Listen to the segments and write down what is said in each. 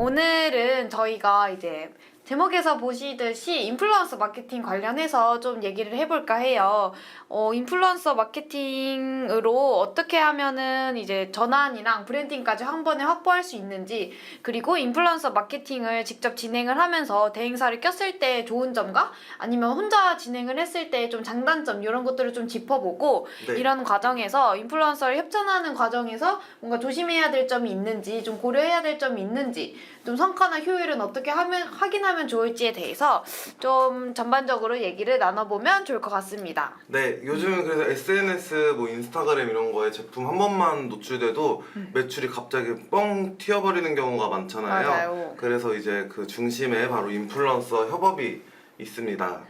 오늘은 저희가 이제 제목에서 보시듯이 인플루언서 마케팅 관련해서 좀 얘기를 해볼까 해요. 인플루언서 마케팅으로 어떻게 하면은 이제 전환이랑 브랜딩까지 한 번에 확보할 수 있는지, 그리고 인플루언서 마케팅을 직접 진행을 하면서 대행사를 꼈을 때 좋은 점과 아니면 혼자 진행을 했을 때 좀 장단점 이런 것들을 좀 짚어보고, 네. 이런 과정에서 인플루언서를 협찬하는 과정에서 뭔가 조심해야 될 점이 있는지, 좀 고려해야 될 점이 있는지, 좀 성과나 효율은 어떻게 확인하면 좋을지에 대해서 좀 전반적으로 얘기를 나눠보면 좋을 것 같습니다. 네, 요즘은 그래서 SNS, 뭐 인스타그램 이런 거에 제품 한 번만 노출돼도 매출이 갑자기 뻥 튀어버리는 경우가 많잖아요. 맞아요. 그래서 이제 그 중심에 바로 인플루언서 협업이 있습니다.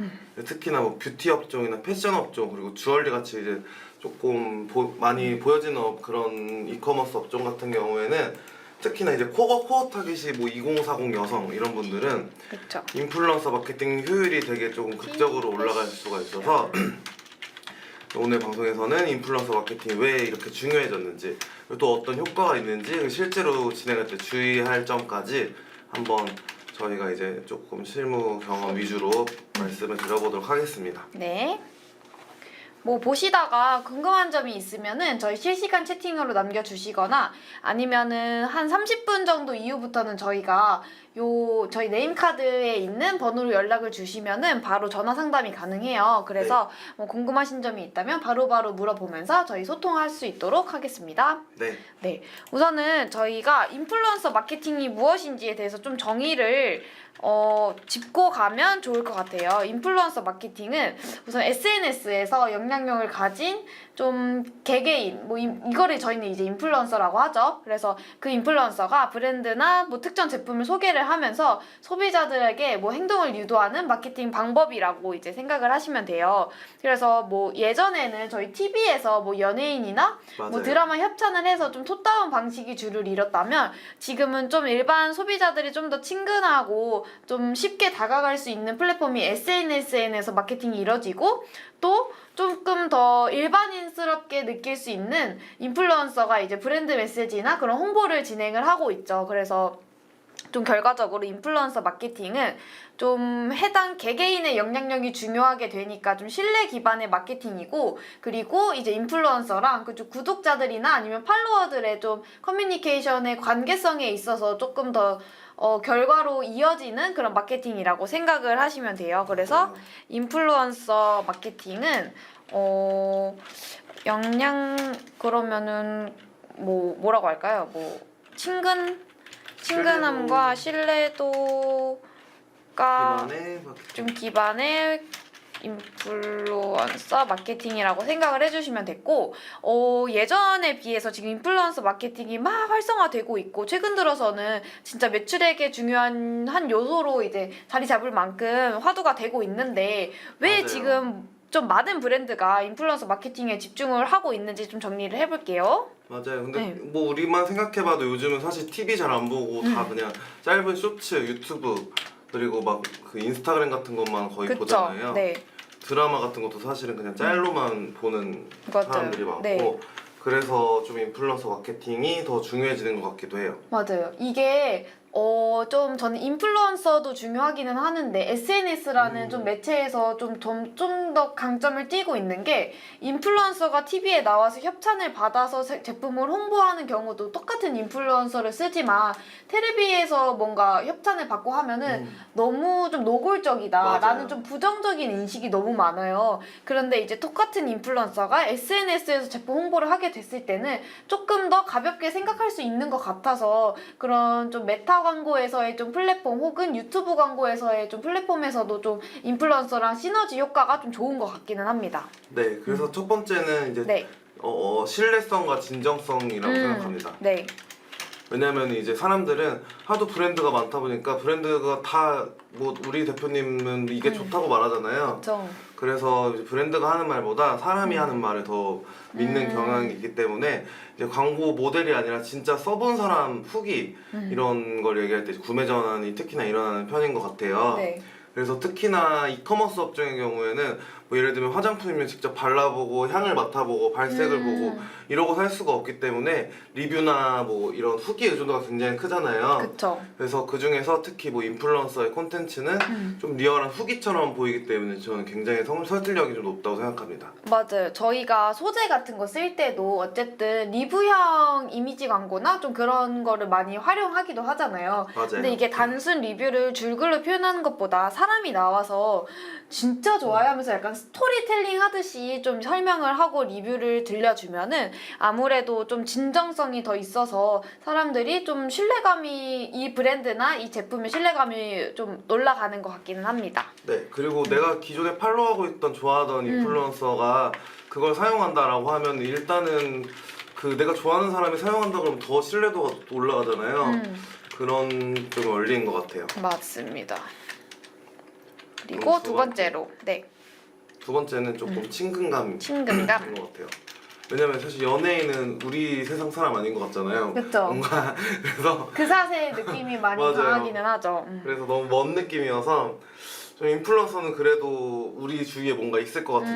특히나 뭐 뷰티 업종이나 패션 업종, 그리고 주얼리 같이 이제 조금 많이 보여지는 그런 이커머스 업종 같은 경우에는 특히나 이제 코어 타깃이 뭐 2040 여성 이런 분들은 그렇죠. 인플루언서 마케팅 효율이 되게 조금 극적으로 올라갈 수가 있어서 오늘 방송에서는 인플루언서 마케팅이 왜 이렇게 중요해졌는지, 또 어떤 효과가 있는지, 실제로 진행할 때 주의할 점까지 한번 저희가 이제 조금 실무 경험 위주로 말씀을 드려보도록 하겠습니다. 네. 뭐 보시다가 궁금한 점이 있으면은 저희 실시간 채팅으로 남겨주시거나, 아니면은 한 30분 정도 이후부터는 저희가 저희 네임카드에 있는 번호로 연락을 주시면은 바로 전화 상담이 가능해요. 그래서 뭐 궁금하신 점이 있다면 바로바로 물어보면서 저희 소통할 수 있도록 하겠습니다. 네. 네, 우선은 저희가 인플루언서 마케팅이 무엇인지에 대해서 좀 정의를 짚고 가면 좋을 것 같아요. 인플루언서 마케팅은 우선 SNS에서 영향력을 가진 좀 개개인, 뭐 이거를 저희는 이제 인플루언서라고 하죠. 그래서 그 인플루언서가 브랜드나 뭐 특정 제품을 소개를 하면서 소비자들에게 뭐 행동을 유도하는 마케팅 방법이라고 이제 생각을 하시면 돼요. 그래서 뭐 예전에는 저희 TV에서 뭐 연예인이나 맞아요. 뭐 드라마 협찬을 해서 좀 톱다운 방식이 주를 이뤘다면, 지금은 좀 일반 소비자들이 좀 더 친근하고 좀 쉽게 다가갈 수 있는 플랫폼이 SNS에서 마케팅이 이뤄지고, 또 조금 더 일반인스럽게 느낄 수 있는 인플루언서가 이제 브랜드 메시지나 그런 홍보를 진행을 하고 있죠. 그래서 좀 결과적으로 인플루언서 마케팅은 좀 해당 개개인의 영향력이 중요하게 되니까 좀 신뢰 기반의 마케팅이고, 그리고 이제 인플루언서랑 그쪽 구독자들이나 아니면 팔로워들의 좀 커뮤니케이션의 관계성에 있어서 조금 더 결과로 이어지는 그런 마케팅이라고 생각을 하시면 돼요. 그래서 인플루언서 마케팅은 그러면은 뭐라고 할까요? 뭐 친근함과 신뢰도가 좀 기반의 인플루언서 마케팅이라고 생각을 해주시면 됐고, 예전에 비해서 지금 인플루언서 마케팅이 막 활성화되고 있고, 최근 들어서는 진짜 매출액에 중요한 한 요소로 이제 자리 잡을 만큼 화두가 되고 있는데, 왜 맞아요. 지금 좀 많은 브랜드가 인플루언서 마케팅에 집중을 하고 있는지 좀 정리를 해볼게요. 맞아요. 근데 네. 뭐 우리만 생각해봐도 요즘은 사실 TV 잘 안 보고 다 그냥 짧은 쇼츠, 유튜브, 그리고 막 그 인스타그램 같은 것만 거의 그쵸? 보잖아요. 네. 드라마 같은 것도 사실은 그냥 짤로만 보는 맞아요. 사람들이 많고, 네. 그래서 좀 인플루언서 마케팅이 더 중요해지는 것 같기도 해요. 맞아요. 이게 좀 저는 인플루언서도 중요하기는 하는데, SNS라는 좀 매체에서 좀 더 강점을 띠고 있는 게, 인플루언서가 TV에 나와서 협찬을 받아서 제품을 홍보하는 경우도 똑같은 인플루언서를 쓰지만, 텔레비에서 뭔가 협찬을 받고 하면은 너무 좀 노골적이다라는 맞아요. 좀 부정적인 인식이 너무 많아요. 그런데 이제 똑같은 인플루언서가 SNS에서 제품 홍보를 하게 됐을 때는 조금 더 가볍게 생각할 수 있는 것 같아서, 그런 좀 메타 광고에서의 좀 플랫폼, 혹은 유튜브 광고에서의 좀 플랫폼에서도 좀 인플루언서랑 시너지 효과가 좀 좋은 것 같기는 합니다. 네, 그래서 첫 번째는 이제 네. 신뢰성과 진정성이라고 생각합니다. 네. 왜냐면 이제 사람들은 하도 브랜드가 많다 보니까 브랜드가 다 뭐 우리 대표님은 이게 좋다고 말하잖아요. 그렇죠. 그래서 이제 브랜드가 하는 말보다 사람이 하는 말을 더 믿는 경향이 있기 때문에 이제 광고 모델이 아니라 진짜 써본 사람 후기 이런 걸 얘기할 때 구매 전환이 특히나 일어나는 편인 것 같아요. 네. 그래서 특히나 이커머스 업종의 경우에는 뭐 예를 들면 화장품이면 직접 발라보고 향을 맡아보고 발색을 보고 이러고 살 수가 없기 때문에 리뷰나 뭐 이런 후기 의존도가 굉장히 크잖아요. 그쵸. 그래서 그 중에서 특히 뭐 인플루언서의 콘텐츠는 좀 리얼한 후기처럼 보이기 때문에 저는 굉장히 설득력이 좀 높다고 생각합니다. 맞아요. 저희가 소재 같은 거 쓸 때도 어쨌든 리뷰형 이미지 광고나 좀 그런 거를 많이 활용하기도 하잖아요. 맞아요. 근데 이게 단순 리뷰를 줄글로 표현하는 것보다 사람이 나와서 진짜 좋아요 하면서 약간 스토리텔링 하듯이 좀 설명을 하고 리뷰를 들려주면은 아무래도 좀 진정성이 더 있어서 사람들이 좀 신뢰감이 이 브랜드나 이 제품의 신뢰감이 좀 올라가는 것 같기는 합니다. 네, 그리고 내가 기존에 팔로우하고 있던 좋아하던 인플루언서가 그걸 사용한다라고 하면 일단은 그 내가 좋아하는 사람이 사용한다 그러면 더 신뢰도가 올라가잖아요. 그런 좀 원리인 것 같아요. 맞습니다. 그리고 그럼 두 번째로 두 번째는 조금 친근감인 친근감. 것 같아요. 왜냐면 사실 연예인은 우리 세상 사람 아닌 것 같잖아요. 그쵸. 뭔가 그래서 그 사세의 느낌이 많이 맞아요. 강하기는 하죠. 그래서 너무 먼 느낌이어서 좀 인플루언서는 그래도 우리 주위에 뭔가 있을 것 같은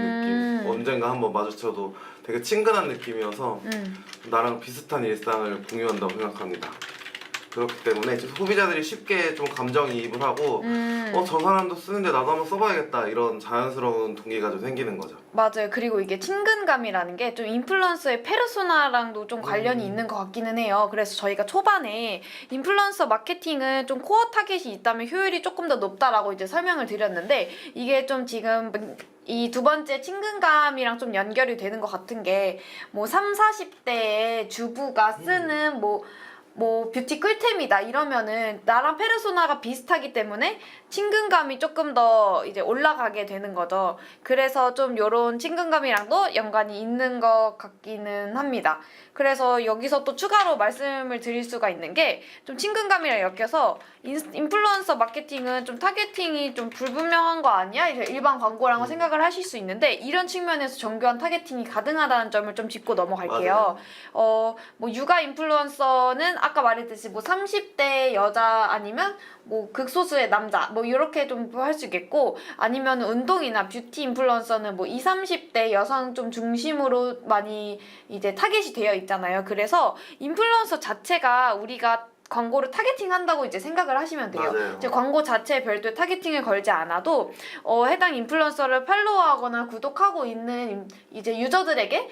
느낌. 언젠가 한번 마주쳐도 되게 친근한 느낌이어서 나랑 비슷한 일상을 공유한다고 생각합니다. 그렇기 때문에 이제 소비자들이 쉽게 좀 감정이입을 하고 저 사람도 쓰는데 나도 한번 써봐야겠다 이런 자연스러운 동기가 좀 생기는 거죠. 맞아요. 그리고 이게 친근감이라는 게 좀 인플루언서의 페르소나랑도 좀 관련이 있는 것 같기는 해요. 그래서 저희가 초반에 인플루언서 마케팅은 좀 코어 타겟이 있다면 효율이 조금 더 높다라고 이제 설명을 드렸는데 이게 좀 지금 이 두 번째 친근감이랑 좀 연결이 되는 것 같은 게 뭐 3, 40대의 주부가 쓰는 뭐 뷰티 꿀템이다 이러면은 나랑 페르소나가 비슷하기 때문에 친근감이 조금 더 이제 올라가게 되는 거죠. 그래서 좀 요런 친근감이랑도 연관이 있는 것 같기는 합니다. 그래서 여기서 또 추가로 말씀을 드릴 수가 있는 게 좀 친근감이랑 엮여서 인플루언서 마케팅은 좀 타겟팅이 좀 불분명한 거 아니야? 이제 일반 광고라고 생각을 하실 수 있는데 이런 측면에서 정교한 타겟팅이 가능하다는 점을 좀 짚고 넘어갈게요. 뭐 육아 인플루언서는 아까 말했듯이 뭐 30대 여자 아니면 뭐 극소수의 남자 뭐 이렇게 좀 할 수 있겠고 아니면 운동이나 뷰티 인플루언서는 뭐 20, 30대 여성 좀 중심으로 많이 이제 타겟이 되어 있잖아요. 그래서 인플루언서 자체가 우리가 광고를 타겟팅 한다고 이제 생각을 하시면 돼요. 맞아요. 이제 광고 자체에 별도의 타겟팅을 걸지 않아도 해당 인플루언서를 팔로우하거나 구독하고 있는 이제 유저들에게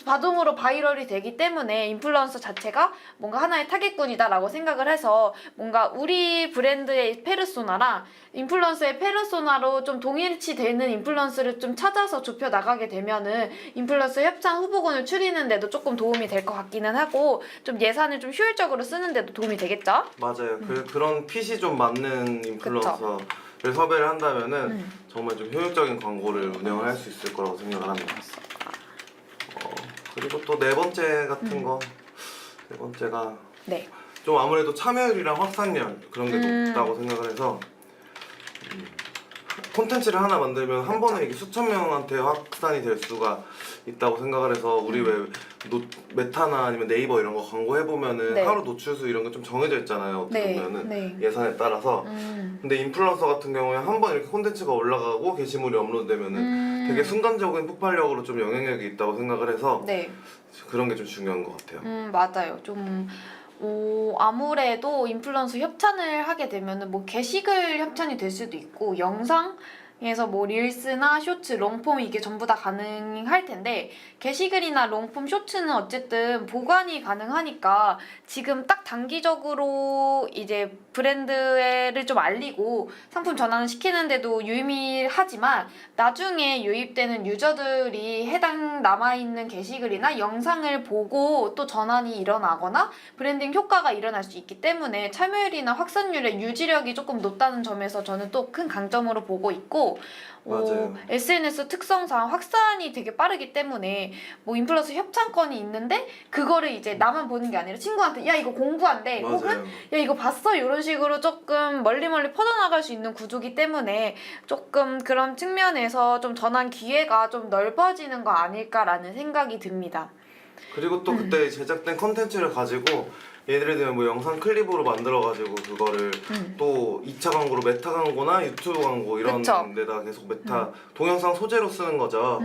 자동으로 바이럴이 되기 때문에 인플루언서 자체가 뭔가 하나의 타겟군이다라고 생각을 해서 뭔가 우리 브랜드의 페르소나랑 인플루언서의 페르소나로 좀 동일치 되는 인플루언서를 좀 찾아서 좁혀 나가게 되면은 인플루언서 협찬 후보군을 추리는 데도 조금 도움이 될 것 같기는 하고 좀 예산을 좀 효율적으로 쓰는 데도 도움이 되겠죠? 맞아요. 그런 핏이 좀 맞는 인플루언서를 섭외를 한다면은 정말 좀 효율적인 광고를 운영을 할 수 있을 거라고 생각을 합니다. 그리고 또 네 번째 같은 거, 네 번째가 좀 아무래도 참여율이랑 확산율 그런 게 높다고 생각을 해서 콘텐츠를 하나 만들면 한 번에 이게 수천 명한테 확산이 될 수가 있다고 생각을 해서 우리 왜 메타나 아니면 네이버 이런 거 광고 해보면은 하루 노출수 이런 게 좀 정해져 있잖아요. 어떻게 보면은 예산에 따라서. 근데 인플루언서 같은 경우에 한 번 이렇게 콘텐츠가 올라가고 게시물이 업로드되면은 되게 순간적인 폭발력으로 좀 영향력이 있다고 생각을 해서 그런 게 좀 중요한 것 같아요. 맞아요. 좀 아무래도 인플루언서 협찬을 하게 되면은 뭐 게시글 협찬이 될 수도 있고 영상에서 뭐 릴스나 쇼츠, 롱폼 이게 전부 다 가능할 텐데 게시글이나 롱폼, 쇼츠는 어쨌든 보관이 가능하니까 지금 딱 단기적으로 이제 브랜드를 좀 알리고 상품 전환을 시키는데도 유의미하지만 나중에 유입되는 유저들이 해당 남아있는 게시글이나 영상을 보고 또 전환이 일어나거나 브랜딩 효과가 일어날 수 있기 때문에 참여율이나 확산율의 유지력이 조금 높다는 점에서 저는 또 큰 강점으로 보고 있고 SNS 특성상 확산이 되게 빠르기 때문에 뭐 인플루언서 협찬건이 있는데 그거를 이제 나만 보는 게 아니라 친구한테 야 이거 공부한대 혹은 야 이거 봤어 이런 식으로 조금 멀리 퍼져나갈 수 있는 구조기 때문에 조금 그런 측면에서 좀 전환 기회가 좀 넓어지는 거 아닐까라는 생각이 듭니다. 그리고 또 그때 제작된 컨텐츠를 가지고 예를 들면 뭐 영상 클립으로 만들어가지고 그거를 또 2차 광고로 메타 광고나 유튜브 광고 이런 그쵸. 데다가 계속 메타 동영상 소재로 쓰는 거죠.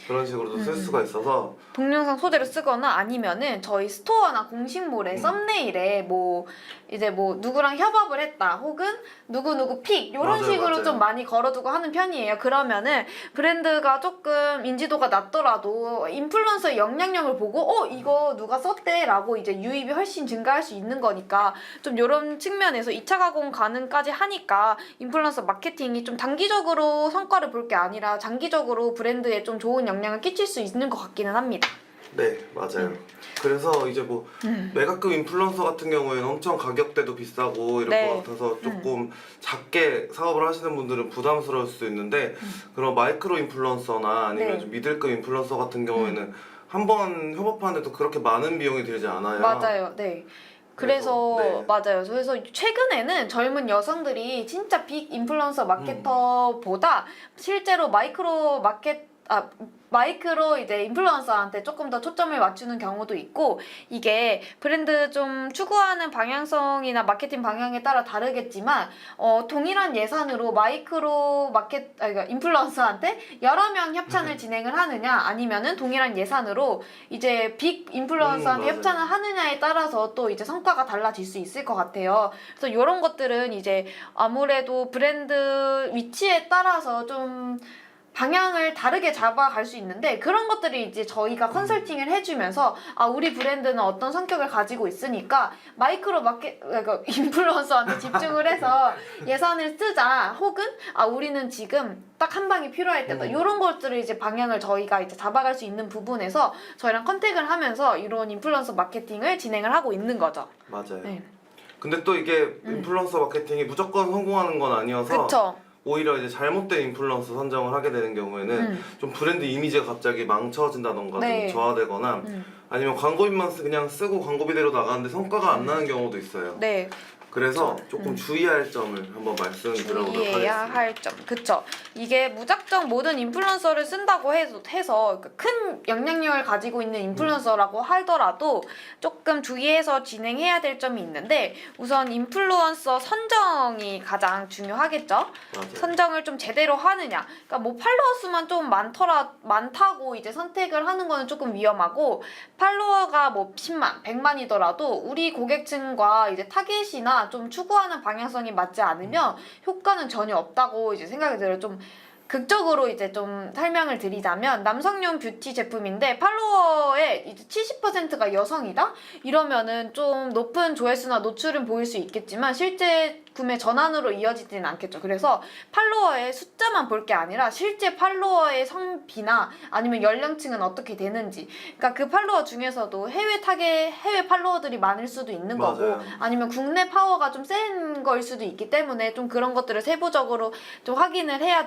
그런 식으로도 쓸 수가 있어서 동영상 소재로 쓰거나 아니면은 저희 스토어나 공식몰의 썸네일에 뭐 이제 뭐 누구랑 협업을 했다 혹은 누구누구 픽 이런 맞아요, 식으로 맞아요. 좀 많이 걸어두고 하는 편이에요. 그러면은 브랜드가 조금 인지도가 낮더라도 인플루언서의 영향력을 보고 이거 누가 썼대 라고 이제 유입이 훨씬 증가할 수 있는 거니까 좀 이런 측면에서 2차 가공 가능까지 하니까 인플루언서 마케팅이 좀 단기적으로 성과를 볼 게 아니라 장기적으로 브랜드에 좀 좋은 영향을 끼칠 수 있는 것 같기는 합니다. 네, 맞아요. 그래서 이제 뭐 메가급 인플루언서 같은 경우에는 엄청 가격대도 비싸고 이럴 네. 것 같아서 조금 작게 사업을 하시는 분들은 부담스러울 수도 있는데 그런 마이크로 인플루언서나 아니면 네. 좀 미들급 인플루언서 같은 경우에는 한 번 협업하는데도 그렇게 많은 비용이 들지 않아요. 맞아요. 네. 그래서 네. 맞아요. 그래서 최근에는 젊은 여성들이 진짜 빅 인플루언서 마케터보다 실제로 마이크로 이제 인플루언서한테 조금 더 초점을 맞추는 경우도 있고 이게 브랜드 좀 추구하는 방향성이나 마케팅 방향에 따라 다르겠지만 동일한 예산으로 그러니까 인플루언서한테 여러 명 협찬을 진행을 하느냐 아니면은 동일한 예산으로 이제 빅 인플루언서한테 맞아요. 협찬을 하느냐에 따라서 또 이제 성과가 달라질 수 있을 것 같아요. 그래서 이런 것들은 이제 아무래도 브랜드 위치에 따라서 좀 방향을 다르게 잡아갈 수 있는데 그런 것들이 이제 저희가 컨설팅을 해주면서 우리 브랜드는 어떤 성격을 가지고 있으니까 그러니까 인플루언서한테 집중을 해서 예산을 쓰자 혹은 우리는 지금 딱 한 방이 필요할 때다 이런 것들을 이제 방향을 저희가 이제 잡아갈 수 있는 부분에서 저희랑 컨택을 하면서 이런 인플루언서 마케팅을 진행을 하고 있는 거죠. 맞아요. 네. 근데 또 이게 인플루언서 마케팅이 무조건 성공하는 건 아니어서 그쵸? 오히려 이제 잘못된 인플루언서 선정을 하게 되는 경우에는 좀 브랜드 이미지가 갑자기 망쳐진다던가 네. 좀 저하되거나 아니면 광고비만 그냥 쓰고 광고비대로 나가는데 성과가 안 나는 경우도 있어요. 네. 그래서 조금 주의할 점을 한번 말씀드려보도록 주의해야 하겠습니다. 할 점. 그쵸. 이게 무작정 모든 인플루언서를 쓴다고 해서 큰 영향력을 가지고 있는 인플루언서라고 하더라도 조금 주의해서 진행해야 될 점이 있는데 우선 인플루언서 선정이 가장 중요하겠죠. 맞아요. 선정을 좀 제대로 하느냐. 그러니까 뭐 팔로워 수만 좀 많다고 이제 선택을 하는 거는 조금 위험하고 팔로워가 뭐 10만, 100만이더라도 우리 고객층과 이제 타겟이나 좀 추구하는 방향성이 맞지 않으면 효과는 전혀 없다고 이제 생각이 들어요. 좀 극적으로 이제 좀 설명을 드리자면 남성용 뷰티 제품인데 팔로워의 이제 70%가 여성이다? 이러면은 좀 높은 조회수나 노출은 보일 수 있겠지만 실제 구매 전환으로 이어지지는 않겠죠. 그래서 팔로워의 숫자만 볼 게 아니라 실제 팔로워의 성비나 아니면 연령층은 어떻게 되는지 그러니까 그 팔로워 중에서도 해외 팔로워들이 많을 수도 있는 거고 맞아요. 아니면 국내 파워가 좀 센 거일 수도 있기 때문에 좀 그런 것들을 세부적으로 좀 확인을 해야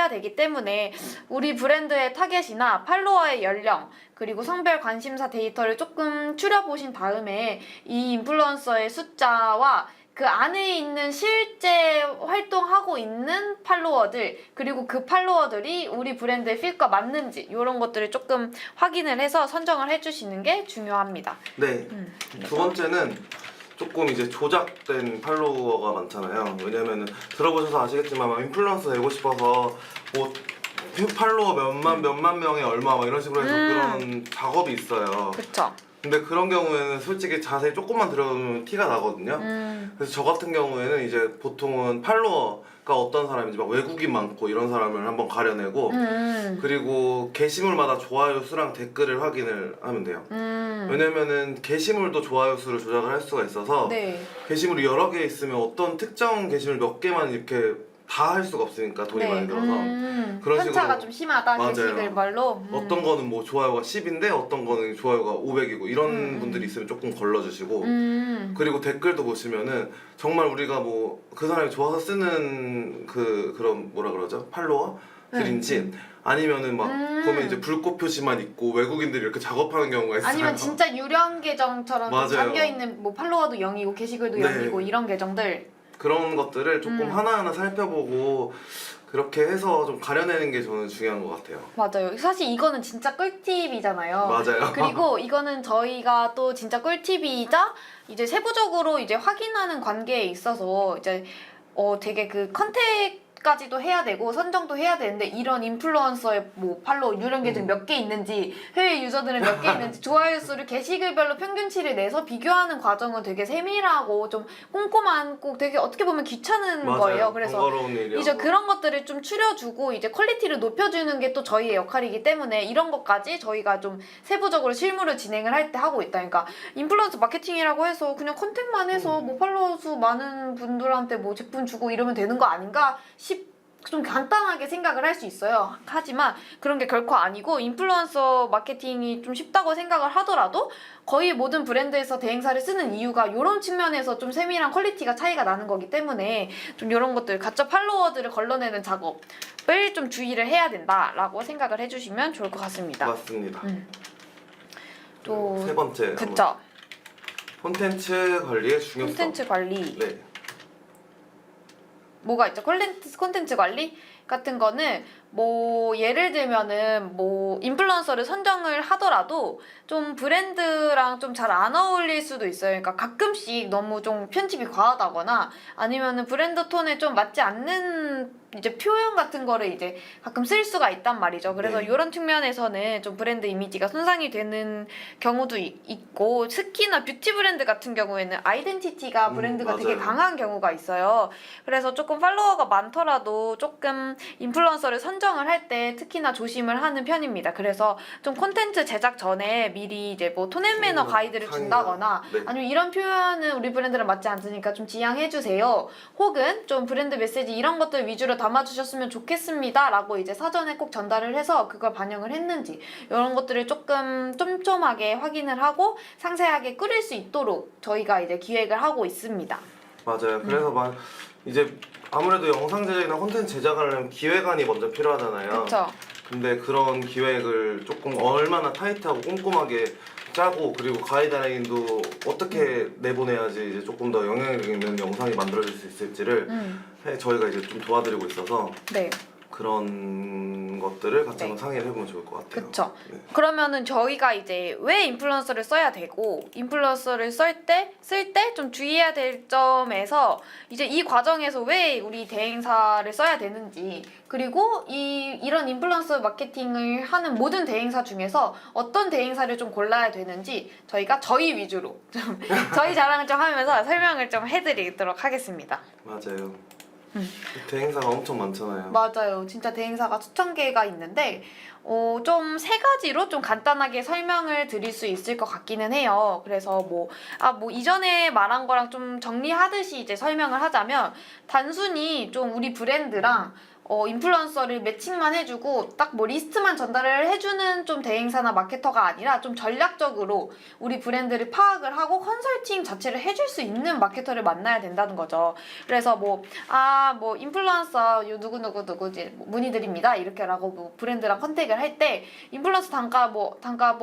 되기 때문에 우리 브랜드의 타겟이나 팔로워의 연령 그리고 성별 관심사 데이터를 조금 추려보신 다음에 이 인플루언서의 숫자와 그 안에 있는 실제 활동하고 있는 팔로워들 그리고 그 팔로워들이 우리 브랜드의 핏과 맞는지 이런 것들을 조금 확인을 해서 선정을 해주시는 게 중요합니다. 네. 두 번째는 조금 이제 조작된 팔로워가 많잖아요. 왜냐면은 들어보셔서 아시겠지만 인플루언서 되고 싶어서 뭐 팔로워 몇만 명에 얼마 막 이런 식으로 해서 그런 작업이 있어요. 그쵸? 근데 그런 경우에는 솔직히 자세히 조금만 들어보면 티가 나거든요. 그래서 저 같은 경우에는 이제 보통은 팔로워가 어떤 사람인지 막 외국인 많고 이런 사람을 한번 가려내고 그리고 게시물마다 좋아요 수랑 댓글을 확인을 하면 돼요. 왜냐면은 게시물도 좋아요 수를 조작을 할 수가 있어서 네. 게시물이 여러 개 있으면 어떤 특정 게시물 몇 개만 이렇게 다 할 수가 없으니까 돈이 많이 들어서 그런 편차가 식으로 좀 심하다 맞아요. 게시글별로 어떤 거는 뭐 좋아요가 10인데 어떤 거는 좋아요가 500이고 이런 분들이 있으면 조금 걸러주시고 그리고 댓글도 보시면은 정말 우리가 뭐 그 사람이 좋아서 쓰는 그런 뭐라 그러죠? 팔로워들인지 아니면은 막 보면 이제 불꽃 표시만 있고 외국인들이 이렇게 작업하는 경우가 있어요. 아니면 진짜 유령 계정처럼 좀 맞아요. 잠겨있는 뭐 팔로워도 0이고 게시글도 네. 0이고 이런 계정들 그런 것들을 조금 하나하나 살펴보고 그렇게 해서 좀 가려내는 게 저는 중요한 것 같아요. 맞아요. 사실 이거는 진짜 꿀팁이잖아요. 맞아요. 그리고 이거는 저희가 또 진짜 꿀팁이자 이제 세부적으로 이제 확인하는 관계에 있어서 이제 되게 그 컨택까지도 해야 되고 선정도 해야 되는데 이런 인플루언서의 뭐 팔로워 누령 계정 몇 개 있는지 해외 유저들은 몇 개 있는지 좋아요 수를 게시글별로 평균치를 내서 비교하는 과정은 되게 세밀하고 좀 꼼꼼하고 되게 어떻게 보면 귀찮은 맞아요. 거예요. 그래서 번거로운 일이라고. 이제 그런 것들을 좀 추려주고 이제 퀄리티를 높여주는 게 또 저희의 역할이기 때문에 이런 것까지 저희가 좀 세부적으로 실무를 진행을 할 때 하고 있다. 그러니까 인플루언서 마케팅이라고 해서 그냥 컨택만 해서 뭐 팔로워 수 많은 분들한테 뭐 제품 주고 이러면 되는 거 아닌가 좀 간단하게 생각을 할 수 있어요. 하지만 그런 게 결코 아니고 인플루언서 마케팅이 좀 쉽다고 생각을 하더라도 거의 모든 브랜드에서 대행사를 쓰는 이유가 이런 측면에서 좀 세밀한 퀄리티가 차이가 나는 거기 때문에 좀 이런 것들 가짜 팔로워들을 걸러내는 작업을 좀 주의를 해야 된다라고 생각을 해주시면 좋을 것 같습니다. 맞습니다. 또 세 번째. 그쵸. 콘텐츠 관리의 중요성. 콘텐츠 관리. 네. 뭐가 있죠? 콘텐츠 관리 같은 거는 뭐 예를 들면은 뭐 인플루언서를 선정을 하더라도 좀 브랜드랑 좀 잘 안 어울릴 수도 있어요. 그러니까 가끔씩 너무 좀 편집이 과하다거나 아니면은 브랜드 톤에 좀 맞지 않는 이제 표현 같은 거를 이제 가끔 쓸 수가 있단 말이죠. 그래서 네. 이런 측면에서는 좀 브랜드 이미지가 손상이 되는 경우도 있고 특히나 뷰티 브랜드 같은 경우에는 아이덴티티가 브랜드가 되게 맞아요. 강한 경우가 있어요. 그래서 조금 팔로워가 많더라도 조금 인플루언서를 선정을 할 때 특히나 조심을 하는 편입니다. 그래서 좀 콘텐츠 제작 전에 미리 이제 뭐 톤앤매너 가이드를 준다거나 네. 아니면 이런 표현은 우리 브랜드랑 맞지 않으니까 좀 지양해주세요. 혹은 좀 브랜드 메시지 이런 것들 위주로 담아주셨으면 좋겠습니다. 라고 이제 사전에 꼭 전달을 해서 그걸 반영을 했는지 이런 것들을 조금 쫌쫌하게 확인을 하고 상세하게 꾸릴 수 있도록 저희가 이제 기획을 하고 있습니다. 맞아요. 그래서 막 이제 아무래도 영상 제작이나 콘텐츠 제작을 하려면 기획안이 먼저 필요하잖아요. 그렇죠. 근데 그런 기획을 조금 얼마나 타이트하고 꼼꼼하게 짜고 그리고 가이드라인도 어떻게 내보내야지 이제 조금 더 영향력 있는 영상이 만들어질 수 있을지를 저희가 이제 좀 도와드리고 있어서 네. 그런 것들을 같이 네. 한번 상의를 해보면 좋을 것 같아요. 그쵸. 네. 그러면은 저희가 이제 왜 인플루언서를 써야 되고 인플루언서를 쓸 때 좀 주의해야 될 점에서 이제 이 과정에서 왜 우리 대행사를 써야 되는지 그리고 이런 인플루언서 마케팅을 하는 모든 대행사 중에서 어떤 대행사를 좀 골라야 되는지 저희가 저희 위주로 좀 저희 자랑을 좀 하면서 설명을 좀 해드리도록 하겠습니다. 맞아요. 대행사가 엄청 많잖아요. 맞아요. 진짜 대행사가 수천 개가 있는데 좀 세 가지로 좀 간단하게 설명을 드릴 수 있을 것 같기는 해요. 그래서 뭐 이전에 말한 거랑 좀 정리하듯이 이제 설명을 하자면 단순히 좀 우리 브랜드랑 인플루언서를 매칭만 해주고 딱 뭐 리스트만 전달을 해주는 좀 대행사나 마케터가 아니라 좀 전략적으로 우리 브랜드를 파악을 하고 컨설팅 자체를 해줄 수 있는 마케터를 만나야 된다는 거죠. 그래서 뭐 인플루언서 요 누구 이제 문의드립니다 이렇게라고 뭐 브랜드랑 컨택을 할 때 인플루언서 단가 뭐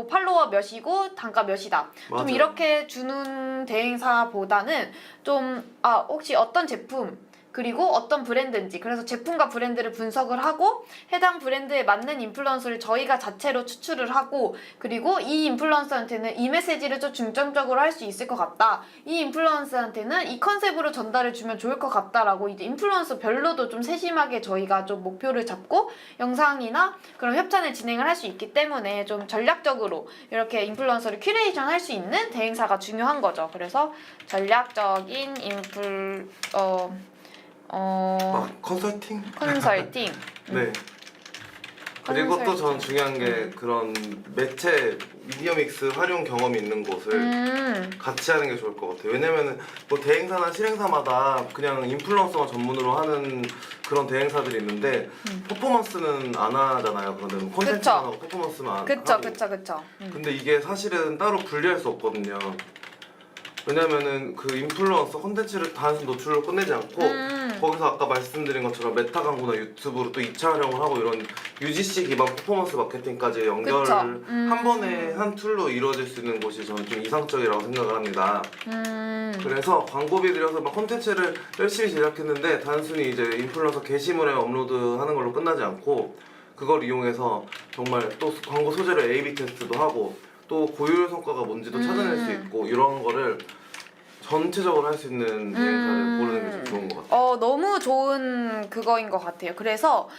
팔로워 몇이고 단가 몇이다. 맞아요. 좀 이렇게 주는 대행사보다는 좀 혹시 어떤 제품 그리고 어떤 브랜드인지 그래서 제품과 브랜드를 분석을 하고 해당 브랜드에 맞는 인플루언서를 저희가 자체로 추출을 하고 그리고 이 인플루언서한테는 이 메시지를 좀 중점적으로 할 수 있을 것 같다. 이 인플루언서한테는 이 컨셉으로 전달을 주면 좋을 것 같다라고 이제 인플루언서 별로도 좀 세심하게 저희가 좀 목표를 잡고 영상이나 그런 협찬을 진행을 할 수 있기 때문에 좀 전략적으로 이렇게 인플루언서를 큐레이션 할 수 있는 대행사가 중요한 거죠. 그래서 전략적인 컨설팅? 컨설팅. 네. 그리고 또 저는 중요한 게 그런 매체 미디어믹스 활용 경험이 있는 곳을 같이 하는 게 좋을 것 같아요. 왜냐면은 뭐 대행사나 실행사마다 그냥 인플루언서만 전문으로 하는 그런 대행사들이 있는데 퍼포먼스는 안 하잖아요. 그러면 콘텐츠만 하고 퍼포먼스만 하고. 그쵸. 근데 이게 사실은 따로 분리할 수 없거든요. 왜냐면은 그 인플루언서 콘텐츠를 단순 노출로 끝내지 않고 거기서 아까 말씀드린 것처럼 메타 광고나 유튜브로 또 2차 활용을 하고 이런 UGC 기반 퍼포먼스 마케팅까지 연결을 한 번에 한 툴로 이루어질 수 있는 곳이 저는 좀 이상적이라고 생각을 합니다. 그래서 광고비 들여서 막 콘텐츠를 열심히 제작했는데 단순히 이제 인플루언서 게시물에 업로드하는 걸로 끝나지 않고 그걸 이용해서 정말 또 광고 소재를 A/B 테스트도 하고 또 고효율 성과가 뭔지도 찾아낼 수 있고 이런 거를 전체적으로 할 수 있는 대행사를 고르는 게 좀 좋은 것 같아요. 너무 좋은 그거인 것 같아요. 그래서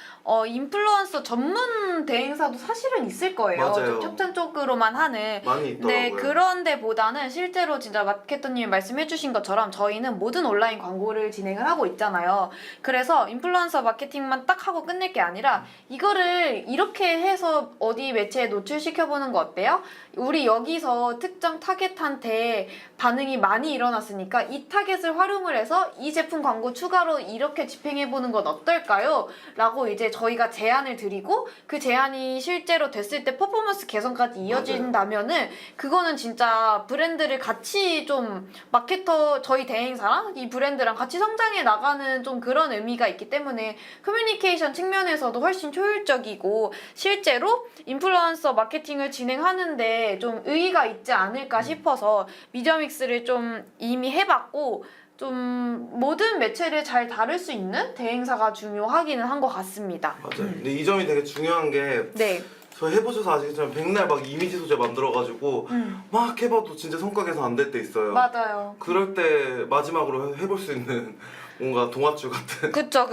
인플루언서 전문 대행사도 사실은 있을 거예요. 맞아요. 좀 협찬 쪽으로만 하는. 많이 있더라고요. 네, 그런 데보다는 실제로 진짜 마케터님이 말씀해주신 것처럼 저희는 모든 온라인 광고를 진행을 하고 있잖아요. 그래서 인플루언서 마케팅만 딱 하고 끝낼 게 아니라 이거를 이렇게 해서 어디 매체에 노출시켜보는 거 어때요? 우리 여기서 특정 타겟한테 반응이 많이 일어났으니까 이 타겟을 활용을 해서 이 제품 광고 추가로 이렇게 집행해보는 건 어떨까요? 라고 이제 저희가 제안을 드리고 그 제안이 실제로 됐을 때 퍼포먼스 개선까지 이어진다면은 그거는 진짜 브랜드를 같이 좀 마케터 저희 대행사랑 이 브랜드랑 같이 성장해 나가는 좀 그런 의미가 있기 때문에 커뮤니케이션 측면에서도 훨씬 효율적이고 실제로 인플루언서 마케팅을 진행하는데 좀 의의가 있지 않을까 싶어서 미디어믹스를 좀 이미 해봤고 좀 모든 매체를 잘 다룰 수 있는 대행사가 중요하기는 한 것 같습니다. 맞아요. 근데 이 점이 되게 중요한 게 네. 저 해보셔서 아시겠지만 백날 막 이미지 소재 만들어가지고 막 해봐도 진짜 성과 개선 안 될 때 있어요. 맞아요. 그럴 때 마지막으로 해볼 수 있는 뭔가 동아줄 같은. 그쵸.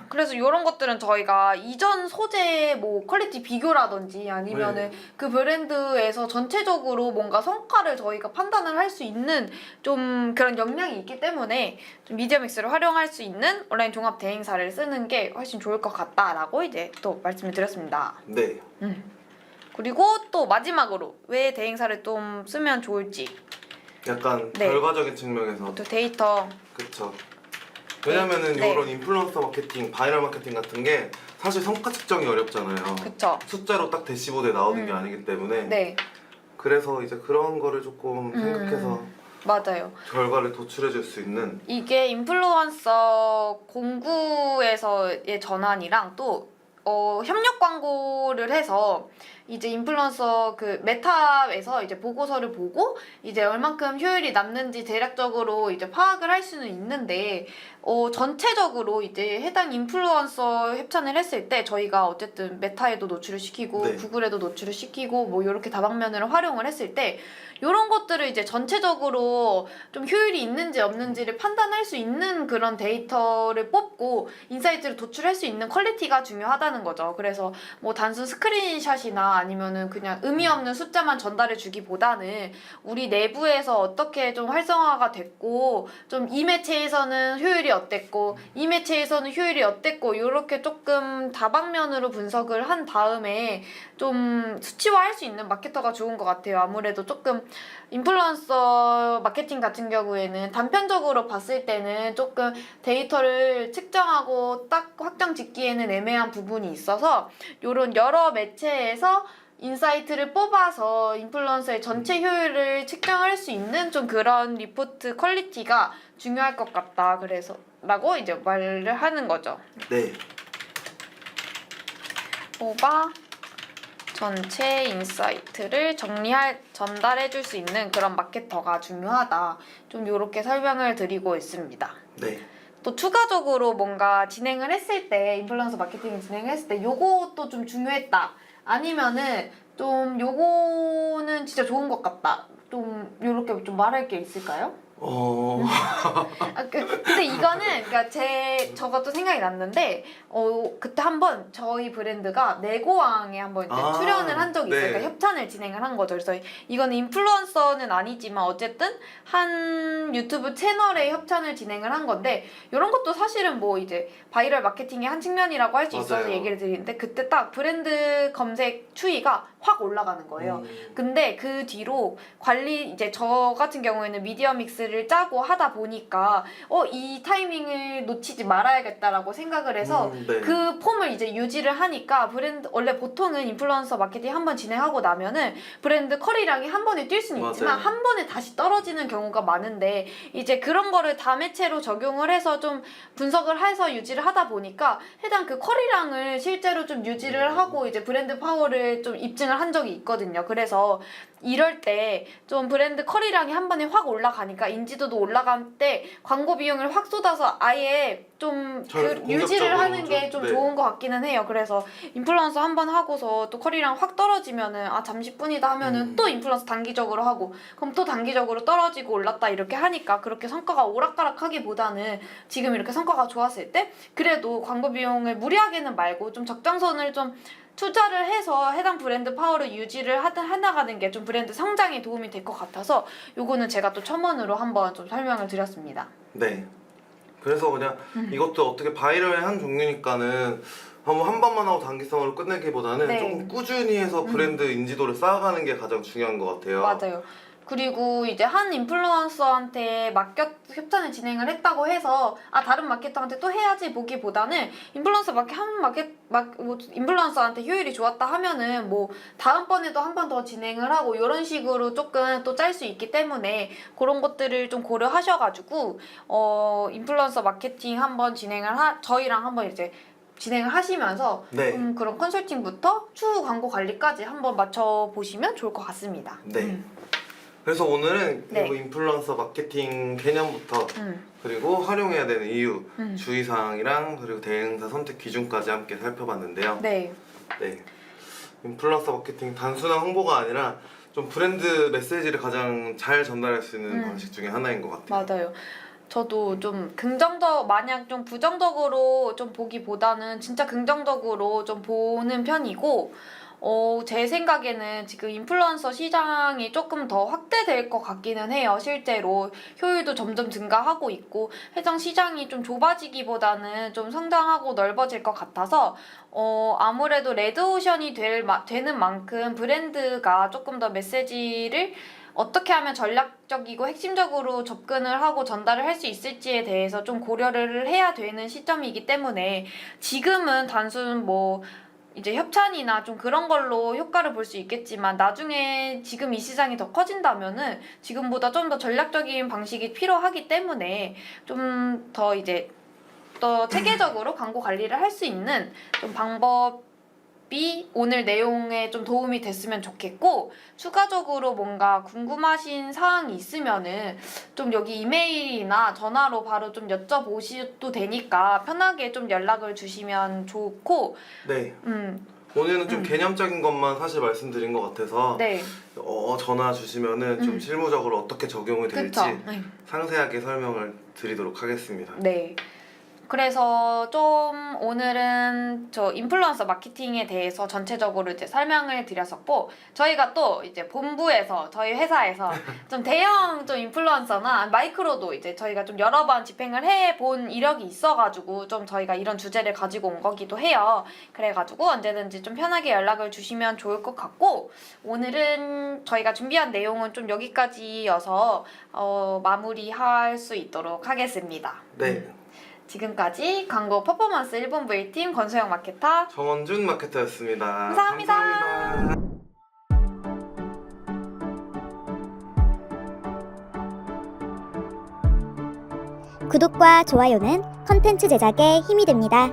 그래서 이런 것들은 저희가 이전 소재 뭐 퀄리티 비교라든지 아니면은 그 브랜드에서 전체적으로 뭔가 성과를 저희가 판단을 할 수 있는 좀 그런 역량이 있기 때문에 좀 미디어믹스를 활용할 수 있는 온라인 종합 대행사를 쓰는 게 훨씬 좋을 것 같다라고 이제 또 말씀을 드렸습니다. 네. 그리고 또 마지막으로 왜 대행사를 좀 쓰면 좋을지 약간 네. 결과적인 측면에서. 또 데이터 그쵸. 왜냐면은 네. 이런 인플루언서 마케팅, 바이럴 마케팅 같은 게 사실 성과 측정이 어렵잖아요. 그쵸. 숫자로 딱 대시보드에 나오는 게 아니기 때문에 네. 그래서 이제 그런 거를 조금 생각해서 맞아요. 결과를 도출해 줄 수 있는. 이게 인플루언서 공구에서의 전환이랑 또 협력 광고를 해서 이제 인플루언서 그 메타에서 이제 보고서를 보고 이제 얼만큼 효율이 남는지 대략적으로 이제 파악을 할 수는 있는데 전체적으로 이제 해당 인플루언서 협찬을 했을 때 저희가 어쨌든 메타에도 노출을 시키고 네. 구글에도 노출을 시키고 뭐 이렇게 다방면으로 활용을 했을 때 이런 것들을 이제 전체적으로 좀 효율이 있는지 없는지를 판단할 수 있는 그런 데이터를 뽑고 인사이트를 도출할 수 있는 퀄리티가 중요하다는 거죠. 그래서 뭐 단순 스크린샷이나 아니면은 그냥 의미 없는 숫자만 전달해 주기보다는 우리 내부에서 어떻게 좀 활성화가 됐고 좀 이 매체에서는 효율이 어땠고 이 매체에서는 효율이 어땠고 이렇게 조금 다방면으로 분석을 한 다음에 좀 수치화할 수 있는 마케터가 좋은 것 같아요. 아무래도 조금 인플루언서 마케팅 같은 경우에는 단편적으로 봤을 때는 조금 데이터를 측정하고 딱 확정 짓기에는 애매한 부분이 있어서 이런 여러 매체에서 인사이트를 뽑아서 인플루언서의 전체 효율을 측정할 수 있는 좀 그런 리포트 퀄리티가 중요할 것 같다. 그래서 라고 이제 말을 하는 거죠. 네. 뽑아 전체 인사이트를 전달해 줄 수 있는 그런 마케터가 중요하다. 좀 이렇게 설명을 드리고 있습니다. 네. 또 추가적으로 뭔가 진행을 했을 때 인플루언서 마케팅 진행을 했을 때 요것도 좀 중요했다. 아니면은 좀 요거는 진짜 좋은 것 같다. 좀 요렇게 좀 말할 게 있을까요? 근데 이거는 그러니까 저것도 생각이 났는데 그때 한번 저희 브랜드가 내고왕에 한번 이제 출연을 한 적이 있어요. 네. 그러니까 협찬을 진행을 한 거죠. 그래서 이거는 인플루언서는 아니지만 어쨌든 한 유튜브 채널에 협찬을 진행을 한 건데 이런 것도 사실은 뭐 이제 바이럴 마케팅의 한 측면이라고 할 수 있어서 맞아요. 얘기를 드리는데 그때 딱 브랜드 검색 추이가 확 올라가는 거예요. 근데 그 뒤로 관리 이제 저 같은 경우에는 미디어 믹스를 짜고 하다 보니까 이 타이밍을 놓치지 말아야겠다라고 생각을 해서 네. 그 폼을 이제 유지를 하니까 브랜드 원래 보통은 인플루언서 마케팅 한번 진행하고 나면은 브랜드 커리량이 한 번에 뛸 수는 있지만 맞아요. 한 번에 다시 떨어지는 경우가 많은데 이제 그런 거를 다매체로 적용을 해서 좀 분석을 해서 유지를 하다 보니까 해당 그 커리량을 실제로 좀 유지를 하고 이제 브랜드 파워를 좀 입증을 한 적이 있거든요. 그래서 이럴 때 좀 브랜드 커리량이 한 번에 확 올라가니까 인지도도 올라갈 때 광고 비용을 확 쏟아서 아예 좀 유지를 하는 게 좀 네. 좋은 것 같기는 해요. 그래서 인플루언서 한 번 하고서 또 커리량 확 떨어지면은 아 잠시뿐이다 하면은 또 인플루언서 단기적으로 하고 그럼 또 단기적으로 떨어지고 올랐다 이렇게 하니까 그렇게 성과가 오락가락하기보다는 지금 이렇게 성과가 좋았을 때 그래도 광고 비용을 무리하게는 말고 좀 적정선을 좀 투자를 해서 해당 브랜드 파워를 유지를 해나가는 게 좀 브랜드 성장에 도움이 될 것 같아서 요거는 제가 또 첨언으로 한번 좀 설명을 드렸습니다. 네. 그래서 그냥 이것도 어떻게 바이럴한 종류니까는 한 번만 하고 단기성으로 끝내기보다는 네. 조금 꾸준히 해서 브랜드 인지도를 쌓아가는 게 가장 중요한 것 같아요. 맞아요. 그리고 이제 한 인플루언서한테 협찬을 진행을 했다고 해서 아 다른 마케터한테 또 해야지 보기보다는 인플루언서한테 효율이 좋았다 하면은 뭐 다음번에도 한 번 더 진행을 하고 이런 식으로 조금 또 짤 수 있기 때문에 그런 것들을 좀 고려하셔가지고 인플루언서 마케팅 한번 저희랑 한번 이제 진행을 하시면서 네. 그런 컨설팅부터 추후 광고 관리까지 한번 맞춰보시면 좋을 것 같습니다. 네. 그래서 오늘은 네. 이 인플루언서 마케팅 개념부터 그리고 활용해야 되는 이유, 주의사항이랑 그리고 대행사 선택 기준까지 함께 살펴봤는데요. 네. 네. 인플루언서 마케팅 단순한 홍보가 아니라 좀 브랜드 메시지를 가장 잘 전달할 수 있는 방식 중에 하나인 것 같아요. 맞아요. 저도 좀 마냥 좀 부정적으로 좀 보기보다는 진짜 긍정적으로 좀 보는 편이고 제 생각에는 지금 인플루언서 시장이 조금 더 확대될 것 같기는 해요. 실제로 효율도 점점 증가하고 있고 해당 시장이 좀 좁아지기보다는 좀 성장하고 넓어질 것 같아서 아무래도 레드오션이 되는 만큼 브랜드가 조금 더 메시지를 어떻게 하면 전략적이고 핵심적으로 접근을 하고 전달을 할 수 있을지에 대해서 좀 고려를 해야 되는 시점이기 때문에 지금은 단순 이제 협찬이나 좀 그런 걸로 효과를 볼 수 있겠지만 나중에 지금 이 시장이 더 커진다면은 지금보다 좀 더 전략적인 방식이 필요하기 때문에 좀 더 이제 더 체계적으로 광고 관리를 할 수 있는 좀 방법이 오늘 내용에 좀 도움이 됐으면 좋겠고 추가적으로 뭔가 궁금하신 사항이 있으면은 좀 여기 이메일이나 전화로 바로 좀 여쭤보셔도 되니까 편하게 좀 연락을 주시면 좋고 네. 오늘은 좀 개념적인 것만 사실 말씀드린 것 같아서 네. 전화 주시면은 좀 실무적으로 어떻게 적용이 될지 그쵸? 네. 상세하게 설명을 드리도록 하겠습니다. 네. 그래서 좀 오늘은 저 인플루언서 마케팅에 대해서 전체적으로 이제 설명을 드렸었고 저희가 또 이제 본부에서 저희 회사에서 좀 대형 좀 인플루언서나 마이크로도 이제 저희가 좀 여러 번 집행을 해본 이력이 있어가지고 좀 저희가 이런 주제를 가지고 온 거기도 해요. 그래가지고 언제든지 좀 편하게 연락을 주시면 좋을 것 같고 오늘은 저희가 준비한 내용은 좀 여기까지여서 마무리할 수 있도록 하겠습니다. 네. 지금까지 광고 퍼포먼스 1본부 1팀 권소영 마케터 정원준 마케터였습니다. 감사합니다. 감사합니다. 구독과 좋아요는 컨텐츠 제작에 힘이 됩니다.